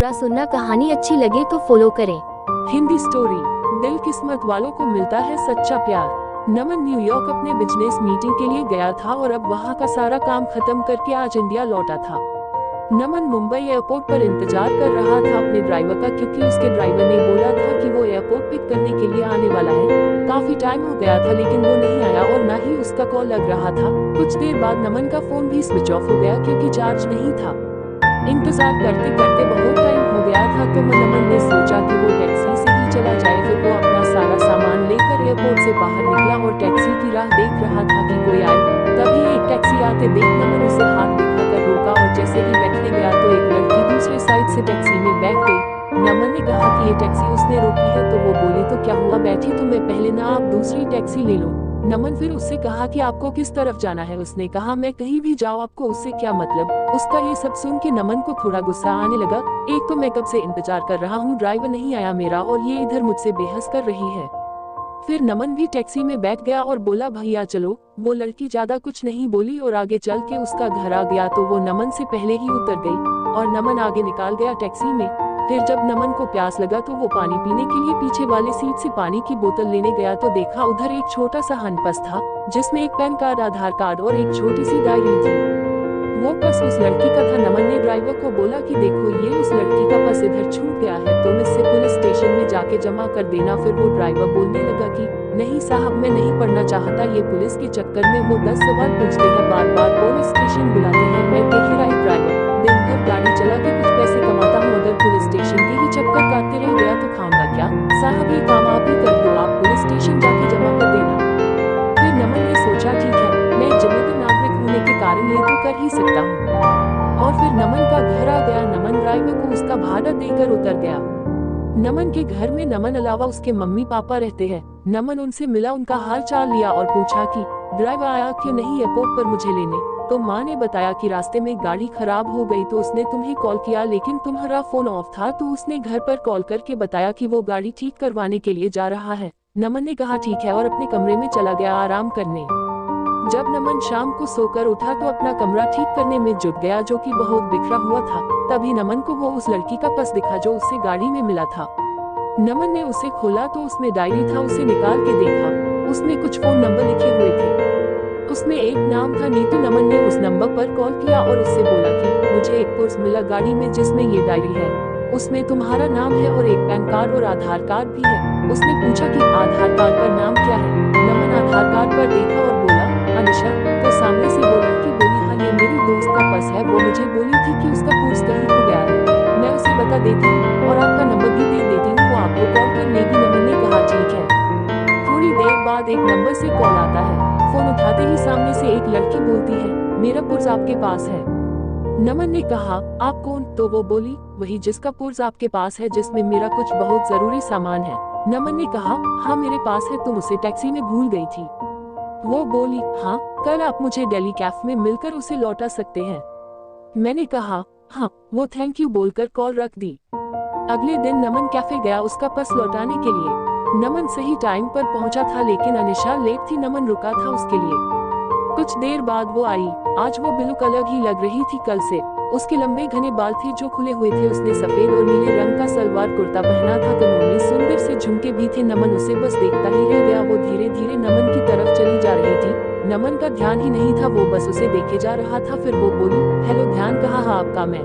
पूरा सुनना। कहानी अच्छी लगे तो फॉलो करें। हिंदी स्टोरी। दिल किस्मत वालों को मिलता है सच्चा प्यार। नमन न्यूयॉर्क अपने बिजनेस मीटिंग के लिए गया था और अब वहाँ का सारा काम खत्म करके आज इंडिया लौटा था। नमन मुंबई एयरपोर्ट पर इंतजार कर रहा था अपने ड्राइवर का, क्योंकि उसके ड्राइवर ने बोला था कि वो एयरपोर्ट पिक करने के लिए आने वाला है। काफी टाइम हो गया था लेकिन वो नहीं आया और ना ही उसका कॉल लग रहा था। कुछ देर बाद नमन का फोन भी स्विच ऑफ हो गया क्योंकि चार्ज नहीं था। इंतजार करते करते बहुत टाइम हो गया था तो नमन ने सोचा कि वो टैक्सी से ही चला जाए। फिर वो अपना सारा सामान लेकर एयरपोर्ट से बाहर निकला और टैक्सी की राह देख रहा था कि कोई आए। तभी एक टैक्सी आते देख नमन उसे हाथ दिखाकर रोका और जैसे ही बैठने गया तो एक लड़की दूसरे साइड से टैक्सी में बैठ गई। नमन ने कहा कि ये टैक्सी उसने रोकी है तो वो बोली तो क्या हुआ, बैठी तो मैं पहले ना, आप दूसरी टैक्सी ले लो। नमन फिर उससे कहा कि आपको किस तरफ जाना है। उसने कहा मैं कहीं भी जाऊँ, आपको उससे क्या मतलब। उसका ये सब सुन के नमन को थोड़ा गुस्सा आने लगा। एक तो मैं कब से इंतजार कर रहा हूँ, ड्राइवर नहीं आया मेरा और ये इधर मुझसे बहस कर रही है। फिर नमन भी टैक्सी में बैठ गया और बोला भैया चलो। वो लड़की ज्यादा कुछ नहीं बोली और आगे चल के उसका घर आ गया तो वो नमन से पहले ही उतर गई और नमन आगे निकाल गया टैक्सी में। फिर जब नमन को प्यास लगा तो वो पानी पीने के लिए पीछे वाले सीट से पानी की बोतल लेने गया तो देखा उधर एक छोटा सा हनपस था जिसमें एक पैन कार्ड, आधार कार्ड और एक छोटी सी डायरी थी। वो पस उस लड़की का था। नमन ने ड्राइवर को बोला कि देखो ये उस लड़की का पस इधर छूट गया है, तुम इससे पुलिस स्टेशन में जाके जमा कर देना। फिर वो ड्राइवर बोलने लगा कि नहीं साहब, मैं नहीं पढ़ना चाहता, ये पुलिस के चक्कर में वो 10 सवाल पूछते हैं, बार बार पुलिस स्टेशन बुलाते हैं। मैं बेहिरा एक ड्राइवर, दिन भर गाड़ी चला के कुछ पैसे कमाता हूँ, अगर पुलिस स्टेशन के ही चक्कर काटते रह गया तो खाऊंगा क्या। साहब ये काम आप ही कर दो, आप पुलिस स्टेशन जाके जमा कर देना। फिर नमन ने सोचा ठीक है, मैं जिम्मेदार नागरिक होने के कारण ये तो कर ही सकता हूँ। और फिर नमन का घर आ गया। नमन ड्राइवर को उसका भाड़ा देकर उतर गया। नमन के घर में नमन अलावा उसके मम्मी पापा रहते हैं। नमन उनसे मिला, उनका हाल चाल लिया और पूछा कि ड्राइवर आया क्यों नहीं एयरपोर्ट पर मुझे लेने। तो माँ ने बताया कि रास्ते में गाड़ी खराब हो गई तो उसने तुम्हें कॉल किया लेकिन तुम्हारा फोन ऑफ था, तो उसने घर पर कॉल करके बताया कि वो गाड़ी ठीक करवाने के लिए जा रहा है। नमन ने कहा ठीक है और अपने कमरे में चला गया आराम करने। जब नमन शाम को सोकर उठा तो अपना कमरा ठीक करने में जुट गया जो कि बहुत बिखरा हुआ था। तभी नमन को वो उस लड़की का पर्स दिखा जो उससे गाड़ी में मिला था। नमन ने उसे खोला तो उसमें डायरी था, उसे निकाल के देखा। उसमें कुछ फोन नंबर लिखे हुए थे, उसमें एक नाम था नीतू। नमन ने उस नंबर पर कॉल किया और उससे बोला कि मुझे एक पर्स मिला गाड़ी में जिसमें ये डायरी है, उसमें तुम्हारा नाम है और एक पैन कार्ड और आधार कार्ड भी है। उसने पूछा कि आधार कार्ड पर नाम क्या है। नमन आधार कार्ड पर देखा और बोला अनिशा। तो सामने से वो लड़की बोली हाँ ये मेरी दोस्त का पर्स है, वो मुझे बोली थी कि उसका पर्स कहीं खो गया है, मैं उसे बता देती हूँ और आपका नंबर भी दे देती हूँ, वो आपको कॉल कर लेगी। नमन ने कहा ठीक है। थोड़ी देर बाद एक नंबर से कॉल आता है। फोन उठाते ही सामने से एक लड़की बोलती है मेरा पर्स आपके पास है। नमन ने कहा आप कौन। तो वो बोली वही जिसका पर्स आपके पास है, जिसमें मेरा कुछ बहुत जरूरी सामान है। नमन ने कहा हाँ मेरे पास है, तुम उसे टैक्सी में भूल गई थी। वो बोली हाँ, कल आप मुझे दिल्ली कैफ में मिलकर उसे लौटा सकते हैं। मैंने कहा हाँ। वो थैंक यू बोलकर कॉल रख दी। अगले दिन नमन कैफे गया उसका पर्स लौटाने के लिए। नमन सही टाइम पर पहुंचा था लेकिन अनिशा लेट थी। नमन रुका था उसके लिए। कुछ देर बाद वो आई। आज वो बिल्कुल अलग ही लग रही थी कल से। उसके लंबे घने बाल थे जो खुले हुए थे। उसने सफेद और नीले रंग का सलवार कुर्ता पहना था, कनों में सुंदर से झुमके भी थे। नमन उसे बस देखता ही रह गया। वो धीरे धीरे नमन की तरफ चली जा रही थी। नमन का ध्यान ही नहीं था, वो बस उसे देखे जा रहा था। फिर वो बोली हेलो, ध्यान कहाँ है आपका, मैं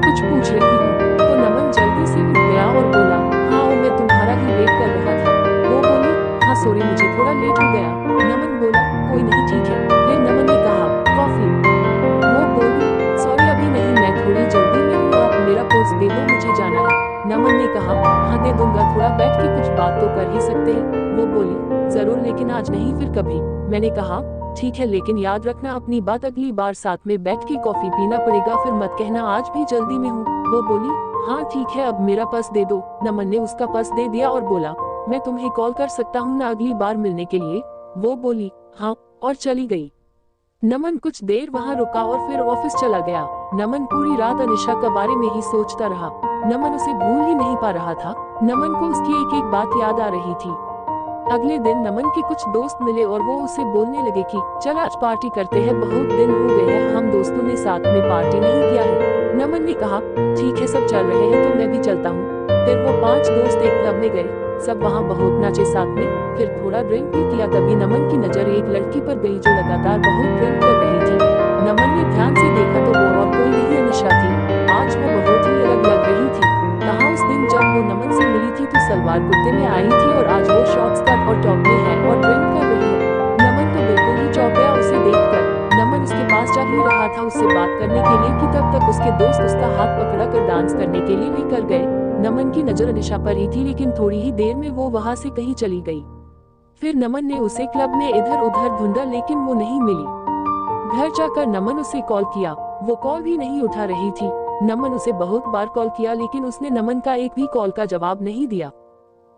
कुछ पूछ रही हूँ। तो नमन जल्दी से उठ गया और बोला हाँ मैं तुम्हारा ही वेट कर रहा था। वो बोली हाँ सॉरी मुझे थोड़ा लेट हो गया। नमन बोला कोई नहीं ठीक है। फिर नमन ने कहा कॉफी। वो बोली सॉरी अभी नहीं, मैं थोड़ी जल्दी में हूँ, आप मेरा पर्स दे दो, मुझे जाना है। नमन ने कहा हाँ दे दूंगा, थोड़ा बैठ के कुछ बात तो कर ही सकते हैं। वो बोली जरूर लेकिन आज नहीं फिर कभी। मैंने कहा ठीक है लेकिन याद रखना अपनी बात, अगली बार साथ में बैठ के कॉफी पीना पड़ेगा, फिर मत कहना आज भी जल्दी में हूँ। वो बोली हाँ ठीक है, अब मेरा पर्स दे दो। नमन ने उसका पर्स दे दिया और बोला मैं तुम्हें कॉल कर सकता हूँ ना अगली बार मिलने के लिए। वो बोली हाँ और चली गई। नमन कुछ देर वहाँ रुका और फिर ऑफिस चला गया। नमन पूरी रात अनिशा के बारे में ही सोचता रहा। नमन उसे भूल ही नहीं पा रहा था। नमन को उसकी एक एक बात याद आ रही थी। अगले दिन नमन के कुछ दोस्त मिले और वो उसे बोलने लगे कि चल आज पार्टी करते हैं, बहुत दिन हो गए हैं हम दोस्तों ने साथ में पार्टी नहीं किया है। नमन ने कहा ठीक है, सब चल रहे हैं तो मैं भी चलता हूँ। फिर वो 5 दोस्त एक क्लब में गए, सब वहाँ बहुत नाचे साथ में, फिर थोड़ा ड्रिंक भी किया। तभी नमन की नजर एक लड़की पर गई जो लगातार बहुत ड्रिंक कर रही थी। नमन ने ध्यान से देखा तो वो और कोई नहीं अनिशा थी। आज वो बहुत ही अलग लग रही थी। कहाँ उस दिन जब वो नमन से मिली थी तो सलवार कुर्ते में आई थी और आज वो शॉर्ट स्कर्ट और टॉप में है और ड्रिंक कर रही है। नमन तो बिल्कुल ही चौंक गया उसे देखकर। नमन उसके पास जा ही रहा था उससे बात करने के लिए कि तब तक उसके दोस्त उसका हाथ पकड़ा कर डांस करने के लिए लेकर गए। नमन की नजर अनिशा पर ही थी, लेकिन थोड़ी ही देर में वो वहाँ से कहीं चली गई। फिर नमन ने उसे क्लब में इधर उधर ढूंढा लेकिन वो नहीं मिली। घर जाकर नमन उसे कॉल किया, वो कॉल भी नहीं उठा रही थी। नमन उसे बहुत बार कॉल किया लेकिन उसने नमन का एक भी कॉल का जवाब नहीं दिया।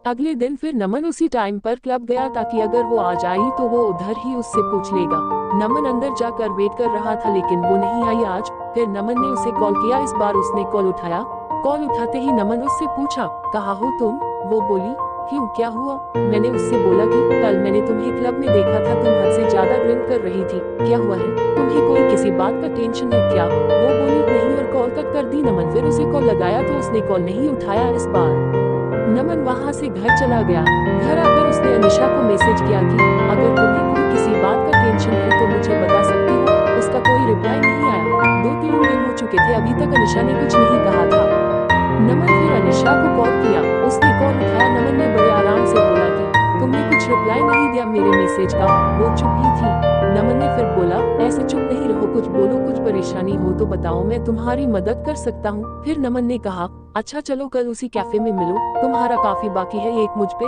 अगले दिन फिर नमन उसी टाइम पर क्लब गया ताकि अगर वो आ जाए तो वो उधर ही उससे पूछ लेगा। नमन अंदर जाकर वेट कर रहा था लेकिन वो नहीं आई आज। फिर नमन ने उसे कॉल किया, इस बार उसने कॉल उठाया। कॉल उठाते ही नमन उससे पूछा कहाँ हो तुम? वो बोली क्यों, क्या हुआ? मैंने उससे बोला कि कल मैंने तुम्हें क्लब में देखा था, तुम हद से ज्यादा ड्रिंक कर रही थी, क्या हुआ है? तुम्हें कोई किसी बात का टेंशन है क्या? वो बोली नहीं और कॉल कट कर दी। नमन फिर उसे कॉल लगाया तो उसने कॉल नहीं उठाया। इस बार नमन वहाँ से घर चला गया। घर आकर उसने अनिशा को मैसेज किया कि अगर तुम्हें कोई किसी बात का टेंशन है तो मुझे बता सकती हो। उसका कोई रिप्लाई नहीं आया। 2-3 दिन हो चुके थे, अभी तक अनिशा ने कुछ नहीं कहा था। नमन फिर अनिशा को कॉल किया, उसने कॉल उठाया। नमन ने बड़े आराम से बोला कि तुमने कुछ रिप्लाई नहीं दिया मेरे मैसेज का। वो चुप ही थी। नमन ने फिर बोला ऐसे चुप नहीं रहो, कुछ बोलो, कुछ परेशानी हो तो बताओ, मैं तुम्हारी मदद कर सकता हूँ। फिर नमन ने कहा अच्छा चलो कल उसी कैफे में मिलो, तुम्हारा काफी बाकी है, एक मुझ पे